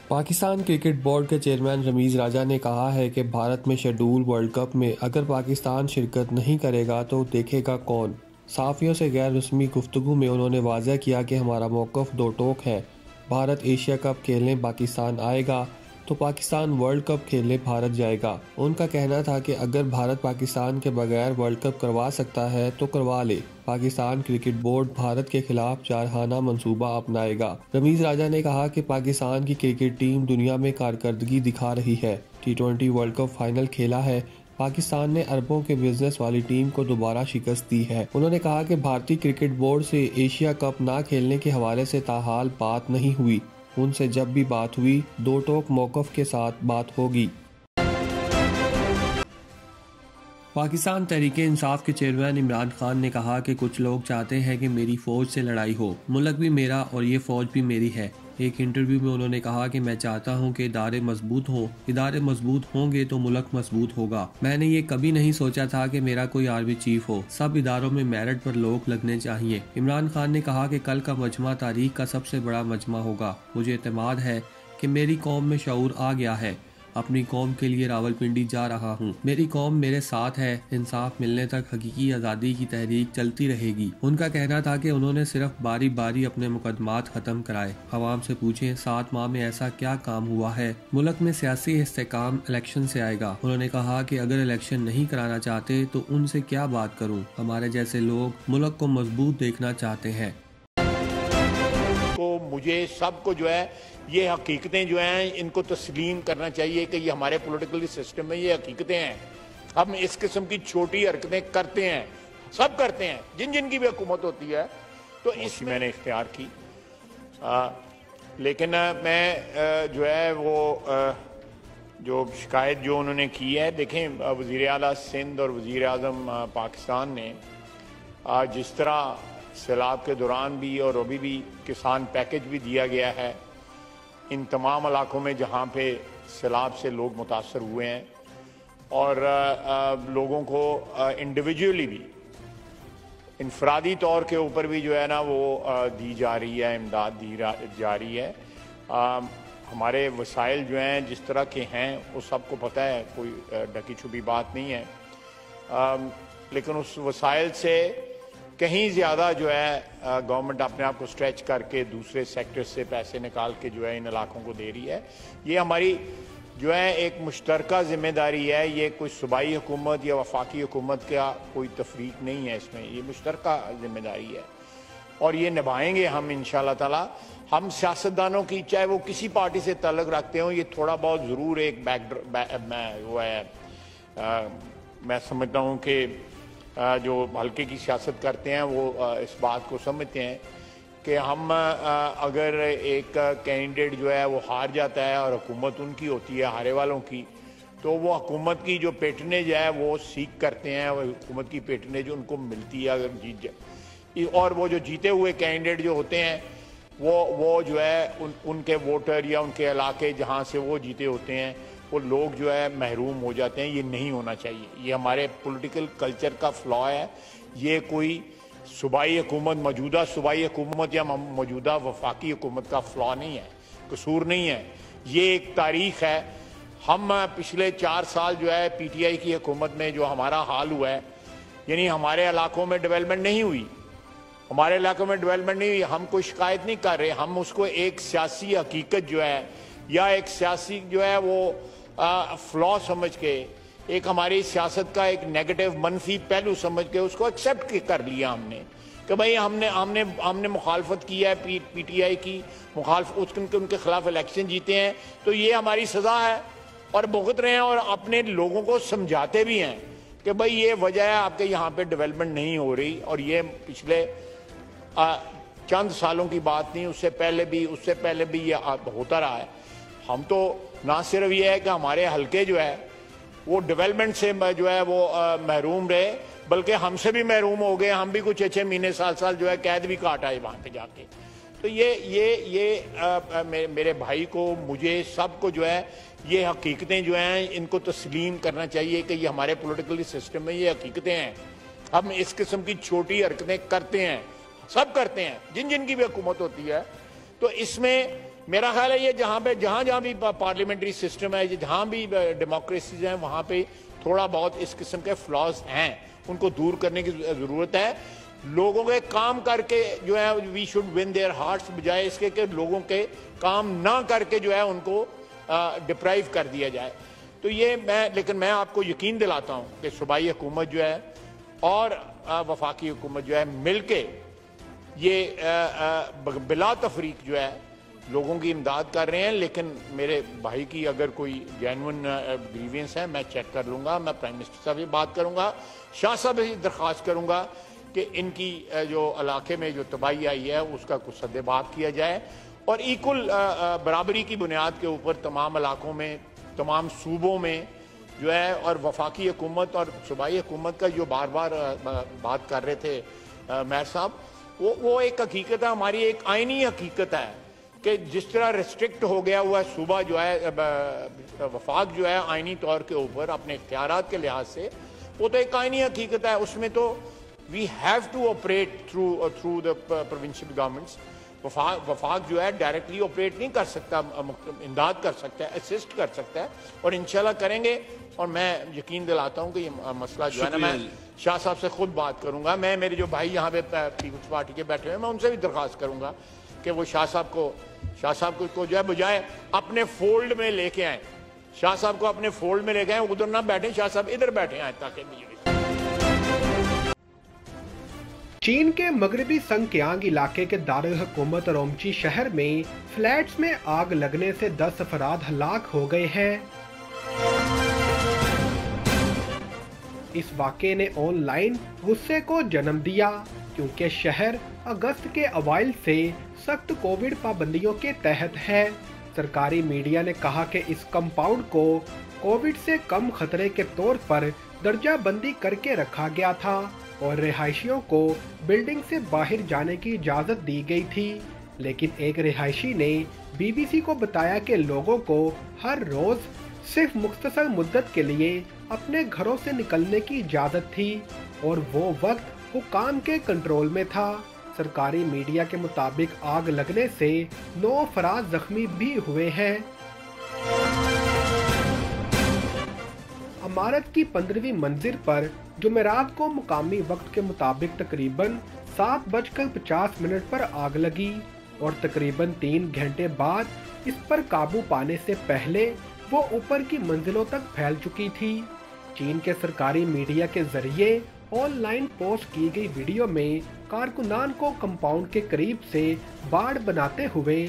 Pakistan cricket board के chairman Ramiz राजा ने कहा है कि भारत में शेड्यूल वर्ल्ड कप में अगर पाकिस्तान शिरकत नहीं करेगा तो देखेगा कौन। सहाफ़ियों से गैर रस्मी गुफ्तगू में उन्होंने वाज़ह किया कि हमारा मौक़िफ़ दो टोक है। भारत एशिया कप खेलने पाकिस्तान आएगा तो पाकिस्तान वर्ल्ड कप खेलने भारत जाएगा। उनका कहना था कि अगर भारत पाकिस्तान के बगैर वर्ल्ड कप करवा सकता है तो करवा ले। पाकिस्तान क्रिकेट बोर्ड भारत के खिलाफ जारहाना मंसूबा अपनाएगा। रमीज़ राजा ने कहा कि पाकिस्तान की क्रिकेट टीम दुनिया में कारकर्दगी दिखा रही है। T20 वर्ल्ड कप फाइनल खेला है। पाकिस्तान ने अरबों के बिजनेस वाली टीम को दोबारा शिकस्त दी है। उन्होंने कहा कि भारतीय क्रिकेट बोर्ड से एशिया कप ना खेलने के हवाले से ताहाल बात नहीं हुई। उनसे जब भी बात हुई दो टोक मौक़िफ़ के साथ बात होगी। पाकिस्तान तहरीक इंसाफ के चेयरमैन इमरान खान ने कहा कि कुछ लोग चाहते हैं कि मेरी फ़ौज से लड़ाई हो। मुल्क भी मेरा और ये फ़ौज भी मेरी है। एक इंटरव्यू में उन्होंने कहा कि मैं चाहता हूं कि इदारे मजबूत हों। इदारे मजबूत होंगे तो मुल्क मजबूत होगा। मैंने ये कभी नहीं सोचा था कि मेरा कोई आर्मी चीफ हो। सब इदारों में मेरिट पर लोग लगने चाहिए। इमरान खान ने कहा कि कल का मजमा तारीख का सबसे बड़ा मजमा होगा। मुझे एतमाद है कि मेरी कौम में शऊर आ गया है। अपनी कौम के लिए रावलपिंडी जा रहा हूँ। मेरी कौम मेरे साथ है। इंसाफ मिलने तक हकीकी आज़ादी की तहरीक चलती रहेगी। उनका कहना था कि उन्होंने सिर्फ बारी बारी अपने मुकदमात खत्म कराए। आवाम से पूछें 7 माह में ऐसा क्या काम हुआ है। मुल्क में सियासी इस्तेकाम इलेक्शन से आएगा। उन्होंने कहा कि अगर इलेक्शन नहीं कराना चाहते तो उनसे क्या बात करूँ। हमारे जैसे लोग मुल्क को मजबूत देखना चाहते हैं। तो मुझे सबको जो है ये हकीकतें जो हैं इनको तस्लीम करना चाहिए कि ये हमारे पॉलिटिकल सिस्टम में ये हकीकतें हैं। हम इस किस्म की छोटी हरकतें करते हैं, सब करते हैं, जिन जिन की भी हुकूमत होती है। तो इसमें मैंने इख्तियार की। लेकिन मैं जो है वो जो शिकायत जो उन्होंने की है, देखें वज़ीर आला सिंध और वज़ीर आज़म पाकिस्तान ने जिस तरह सैलाब के दौरान भी और अभी भी किसान पैकेज भी दिया गया है इन तमाम इलाकों में जहाँ पे सैलाब से लोग मुतासर हुए हैं, और लोगों को इंडिविजुअली भी इनफरादी तौर के ऊपर भी जो है ना वो दी जा रही है, इमदाद दी जा रही है। हमारे वसाइल जो हैं जिस तरह के हैं वो सबको पता है, कोई ढकी छुपी बात नहीं है। लेकिन उस वसाइल से कहीं ज़्यादा जो है गवर्नमेंट अपने आप को स्ट्रेच करके दूसरे सेक्टर से पैसे निकाल के जो है इन इलाकों को दे रही है। ये हमारी जो है एक मुश्तरका ज़िम्मेदारी है। ये कोई सूबाई हुकूमत या वफाकी हुकूमत का कोई तफरीक नहीं है इसमें, ये मुश्तरका ज़िम्मेदारी है और ये निभाएंगे हम इंशाअल्लाह ताला। हम सियासतदानों की, चाहे वो किसी पार्टी से ताल्लुक़ रखते हों, ये थोड़ा बहुत ज़रूर एक वो है, मैं समझता हूँ कि जो हल्के की सियासत करते हैं वो इस बात को समझते हैं कि हम अगर एक कैंडिडेट जो है वो हार जाता है और हुकूमत उनकी होती है, हारे वालों की, तो वो हुकूमत की जो पेटनेज है वो सीख करते हैं, वो हुकूमत की पेटनेज उनको मिलती है अगर जीत जाए। और वो जो जीते हुए कैंडिडेट जो होते हैं वो जो है उनके वोटर या उनके इलाके जहाँ से वो जीते होते हैं वो लोग जो है महरूम हो जाते हैं। ये नहीं होना चाहिए। ये हमारे पॉलिटिकल कल्चर का फ्लॉ है। ये कोई सूबाई हुकूमत, मौजूदा सूबाई हुकूमत या मौजूदा वफाकी हुकूमत का फ्लॉ नहीं है, कसूर नहीं है। ये एक तारीख है। हम पिछले 4 साल जो है PTI की हुकूमत में जो हमारा हाल हुआ है, यानी हमारे इलाकों में डेवलपमेंट नहीं हुई, हमारे इलाकों में डेवलपमेंट नहीं हुई। हम कोई शिकायत नहीं कर रहे, हम उसको एक सियासी हकीकत जो है या एक सियासी जो है वो फ्लॉ समझ के, एक हमारी सियासत का एक नेगेटिव मनफी पहलू समझ के उसको एक्सेप्ट कर लिया हमने कि भाई हमने मुखालफत की है PTI की, उनके खिलाफ इलेक्शन जीते हैं तो ये हमारी सज़ा है और भुगत रहे हैं और अपने लोगों को समझाते भी हैं कि भाई ये वजह है आपके यहाँ पे डेवलपमेंट नहीं हो रही। और ये पिछले चंद सालों की बात नहीं, उससे पहले भी ये होता रहा है। हम तो ना सिर्फ ये है कि हमारे हल्के जो है वो डेवलपमेंट से जो है वो महरूम रहे, बल्कि हमसे भी महरूम हो गए। हम भी कुछ 6 महीने साल जो है कैद भी काट आए वहाँ पे जाके। तो ये मेरे भाई को, मुझे, सबको जो है ये हकीकतें जो हैं इनको तस्लीम करना चाहिए कि ये हमारे पॉलिटिकल सिस्टम में ये हकीकतें हैं। हम इस किस्म की छोटी हरकतें करते हैं, सब करते हैं, जिन जिन की भी हुकूमत होती है। तो इसमें मेरा ख्याल है ये जहाँ जहाँ भी पार्लियामेंट्री सिस्टम है, जहाँ भी डेमोक्रेसीज हैं, वहाँ पे थोड़ा बहुत इस किस्म के फ्लॉज हैं, उनको दूर करने की ज़रूरत है। लोगों के काम करके जो है we should win their hearts, बजाय इसके कि लोगों के काम ना करके जो है उनको डिप्राइव कर दिया जाए। तो ये लेकिन मैं आपको यकीन दिलाता हूँ कि सूबाई हुकूमत जो है और वफाकी हुकूमत जो है मिलके ये बिला तफरीक जो है लोगों की इमदाद कर रहे हैं। लेकिन मेरे भाई की अगर कोई जेन्युइन ग्रीवेंस है मैं चेक कर लूँगा, मैं प्राइम मिनिस्टर साहब से बात करूँगा, शाह साहब से दरख्वास्त करूँगा कि इनकी जो इलाके में जो तबाही आई है उसका कुछ सद्देबाब किया जाए और इक्वल बराबरी की बुनियाद के ऊपर तमाम इलाकों में, तमाम सूबों में जो है, और वफाकी हुकूमत और सूबाई हुकूमत का जो बार बार बात कर रहे थे मेयर साहब, वो एक हकीकत है, हमारी एक आइनी हकीकत है कि जिस तरह रिस्ट्रिक्ट हो गया हुआ सूबा जो है, वफाक जो है आइनी तौर के ऊपर अपने इख्तियारात के लिहाज से, वो तो एक आइनी हकीकत है। उसमें तो we have to operate through the provincial governments. वफाक जो है डायरेक्टली ऑपरेट नहीं कर सकता, इमदाद कर सकता है, असिस्ट कर सकता है, और इंशाल्लाह करेंगे। और मैं यकीन दिलाता हूँ कि ये मसला जो है ना, मैं शाह साहब से खुद बात करूँगा, मैं मेरे जो भाई यहाँ पे पीपल्स पार्टी के बैठे हुए मैं उनसे भी दरख्वास्त करूँगा कि वो शाह साहब को जो है बजाय अपने फोल्ड में लेके आए, शाह साहब को अपने फोल्ड में लेके आए, उधर ना बैठे, शाह साहब इधर बैठे आए ताकि चीन के मगरबी संक्यांग इलाके के दारुल हुकूमत रोमची शहर में फ्लैट्स में आग लगने से 10 अफराद हलाक हो गए हैं। इस वाक़े ने ऑनलाइन गुस्से को जन्म दिया क्योंकि शहर अगस्त के अवाइल से सख्त कोविड पाबंदियों के तहत है। सरकारी मीडिया ने कहा कि इस कंपाउंड को कोविड से कम खतरे के तौर पर दर्जा बंदी करके रखा गया था और रिहायशियों को बिल्डिंग से बाहर जाने की इजाज़त दी गई थी। लेकिन एक रिहायशी ने बीबीसी को बताया कि लोगों को हर रोज़ सिर्फ मुख्तसर मुद्दत के लिए अपने घरों से निकलने की इजाज़त थी और वो वक्त हुकाम के कंट्रोल में था। सरकारी मीडिया के मुताबिक आग लगने से 9 अफराद जख्मी भी हुए हैं। इमारत की 15वीं मंजिल पर जुमेरात को मुकामी वक्त के मुताबिक तकरीबन 7:50 पर आग लगी और तकरीबन 3 घंटे बाद इस पर काबू पाने से पहले वो ऊपर की मंजिलों तक फैल चुकी थी। चीन के सरकारी मीडिया के जरिए ऑनलाइन पोस्ट की गई वीडियो में कारकुनान को कंपाउंड के करीब से बाड़ बनाते हुए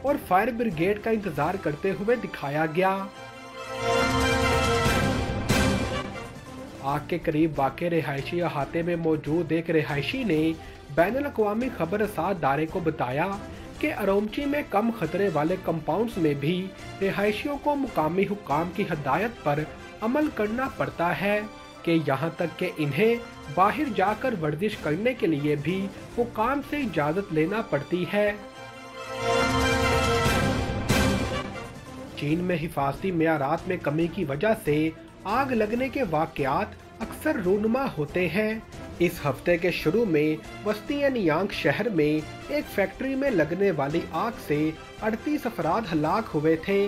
और फायर ब्रिगेड का इंतजार करते हुए दिखाया गया। आग के करीब वाक़े रिहायशी अहाते में मौजूद एक रिहायशी ने बैनुल-अक़वामी खबर रसाद दायरे को बताया कि अरोमची में कम खतरे वाले कंपाउंड्स में भी रिहायशियों को मुकामी हुकाम की हदायत पर अमल करना पड़ता है कि यहाँ तक कि इन्हें बाहर जाकर वर्जिश करने के लिए भी हुकाम से इजाज़त लेना पड़ती है। चीन में हिफाजती मेयारात में कमी की वजह से आग लगने के वाक़यात अक्सर रूनुमा होते हैं। इस हफ्ते के शुरू में वस्ती नियांग शहर में एक फैक्ट्री में लगने वाली आग से 38 अफराद हलाक हुए थे।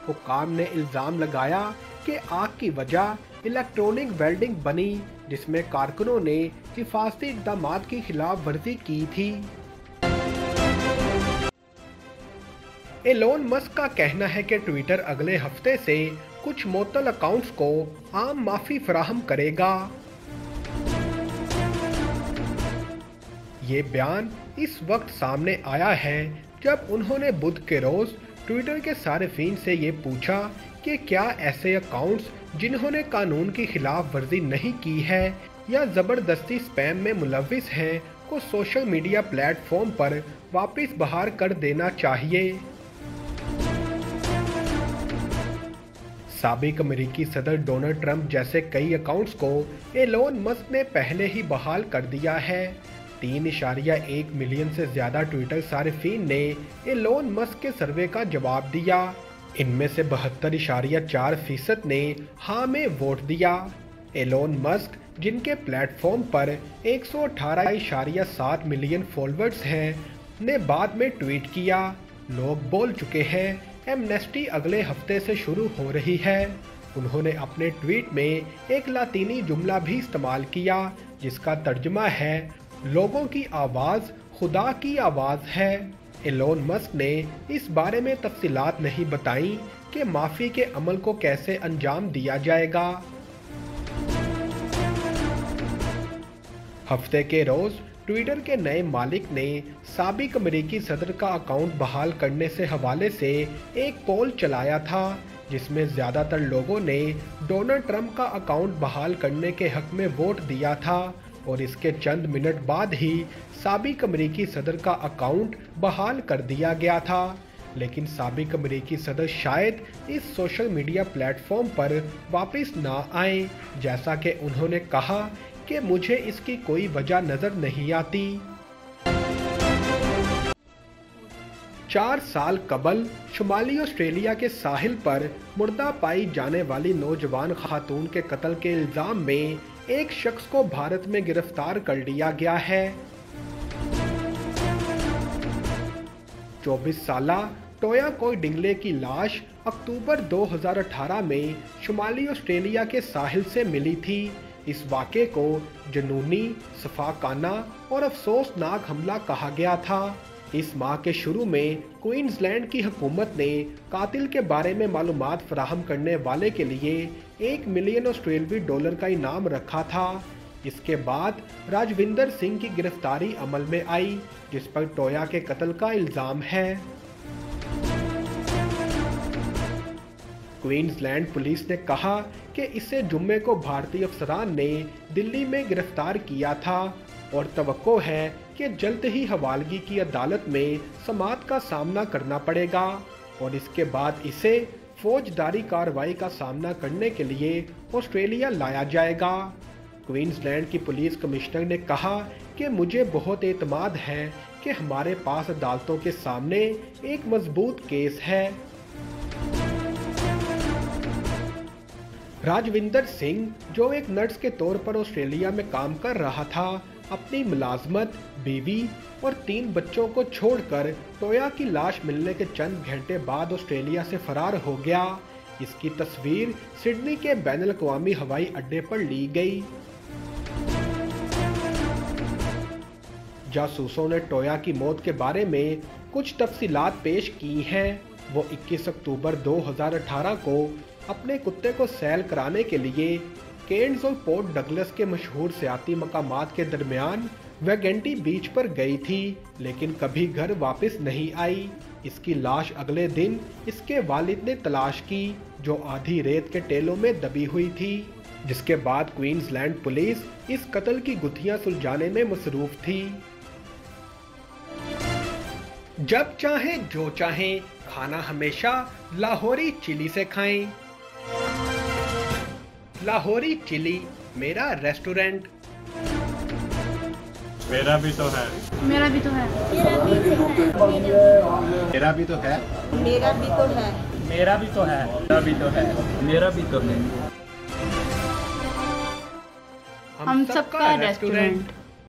हुकाम ने इल्ज़ाम लगाया कि आग की वजह इलेक्ट्रॉनिक वेल्डिंग बनी जिसमें कारकुनों ने हिफाजती इक़दामात की खिलाफ वर्जी की थी। एलोन मस्क का कहना है कि ट्विटर अगले हफ्ते से कुछ मुअत्तल अकाउंट्स को आम माफी फराहम करेगा। ये बयान इस वक्त सामने आया है जब उन्होंने बुध के रोज ट्विटर के सारिफीन से ये पूछा कि क्या ऐसे अकाउंट्स जिन्होंने कानून की खिलाफ वर्जी नहीं की है या ज़बरदस्ती स्पैम में मुलविस हैं को सोशल मीडिया प्लेटफॉर्म पर वापस बहाल कर देना चाहिए। साबिक अमेरिकी सदर डोनाल्ड ट्रंप जैसे कई अकाउंट्स को एलोन मस्क ने पहले ही बहाल कर दिया है। 3.1 मिलियन से ज्यादा ट्विटर सारिफीन ने एलोन मस्क के सर्वे का जवाब दिया। इनमें से 72.4% ने हाँ में वोट दिया। एलोन मस्क जिनके प्लेटफॉर्म पर 118.7 मिलियन फॉलोअर्स हैं ने बाद में ट्वीट किया, लोग बोल चुके हैं, एमनेस्टी अगले हफ्ते से शुरू हो रही है। उन्होंने अपने ट्वीट में एक लातीनी जुमला भी इस्तेमाल किया जिसका तर्जुमा है, लोगों की आवाज़ खुदा की आवाज़ है। एलोन मस्क ने इस बारे में तफसीलात नहीं बताई कि माफ़ी के अमल को कैसे अंजाम दिया जाएगा। हफ्ते के रोज़ ट्विटर के नए मालिक ने साबिक अमेरिकी सदर का अकाउंट बहाल करने से हवाले से एक पोल चलाया था जिसमें ज़्यादातर लोगों ने डोनाल्ड ट्रंप का अकाउंट बहाल करने के हक में वोट दिया था और इसके चंद मिनट बाद ही साबिक अमेरिकी सदर का अकाउंट बहाल कर दिया गया था। लेकिन साबिक अमेरिकी सदर शायद इस सोशल मीडिया प्लेटफॉर्म पर वापस ना आए, जैसा कि उन्होंने कहा कि मुझे इसकी कोई वजह नज़र नहीं आती। 4 साल कबल शुमाली ऑस्ट्रेलिया के साहिल पर मुर्दा पाई जाने वाली नौजवान खातून के कत्ल के इल्ज़ाम में एक शख्स को भारत में गिरफ्तार कर लिया गया है। 24 साला टोया कोई डिंगले की लाश अक्टूबर 2018 में शुमाली ऑस्ट्रेलिया के साहिल से मिली थी। इस वाक़े को जुनूनी, सफाकाना और अफसोसनाक हमला कहा गया था। इस माह के शुरू में क्वींसलैंड की हुकूमत ने कातिल के बारे में मालूमात फराहम करने वाले के लिए $1 मिलियन ऑस्ट्रेलवी डॉलर का इनाम रखा था। इसके बाद राजविंदर सिंह की गिरफ्तारी अमल में आई, जिस पर टोया के कत्ल का इल्ज़ाम है। क्वींसलैंड पुलिस ने कहा कि इसे जुम्मे को भारतीय अफसरान ने दिल्ली में गिरफ्तार किया था और तवक्को है कि जल्द ही हवालगी की अदालत में समाअत का सामना करना पड़ेगा और इसके बाद इसे फौजदारी कार्रवाई का सामना करने के लिए ऑस्ट्रेलिया लाया जाएगा। क्वींसलैंड की पुलिस कमिश्नर ने कहा कि मुझे बहुत एतमाद है कि हमारे पास अदालतों के सामने एक मजबूत केस है। राजविंदर सिंह, जो एक नर्स के तौर पर ऑस्ट्रेलिया में काम कर रहा था, अपनी मुलाजमत, बीवी और 3 बच्चों को छोड़कर टोया की लाश मिलने के चंद घंटे बाद ऑस्ट्रेलिया से फरार हो गया। इसकी तस्वीर सिडनी के बैनुल-अक़वामी हवाई अड्डे पर ली गई। जासूसों ने टोया की मौत के बारे में कुछ तफसीलात पेश की हैं। वो 21 अक्टूबर 2018 को अपने कुत्ते को सैर कराने के लिए केन्स और पोर्ट डगलस के मशहूर सियाती मकामात के दरमियान वेगेंटी बीच पर गई थी, लेकिन कभी घर वापस नहीं आई। इसकी लाश अगले दिन इसके वालिद ने तलाश की, जो आधी रेत के टेलों में दबी हुई थी, जिसके बाद क्वींसलैंड पुलिस इस कत्ल की गुत्थियां सुलझाने में मसरूफ थी। जब चाहे जो चाहे, खाना हमेशा लाहौरी चिली से खाएं। लाहौरी चिली मेरा रेस्टोरेंट। मेरा भी तो है। मेरा भी तो है। मेरा भी तो है। मेरा भी तो है। मेरा भी तो है। मेरा भी तो है। मेरा भी तो है। हम सबका रेस्टोरेंट।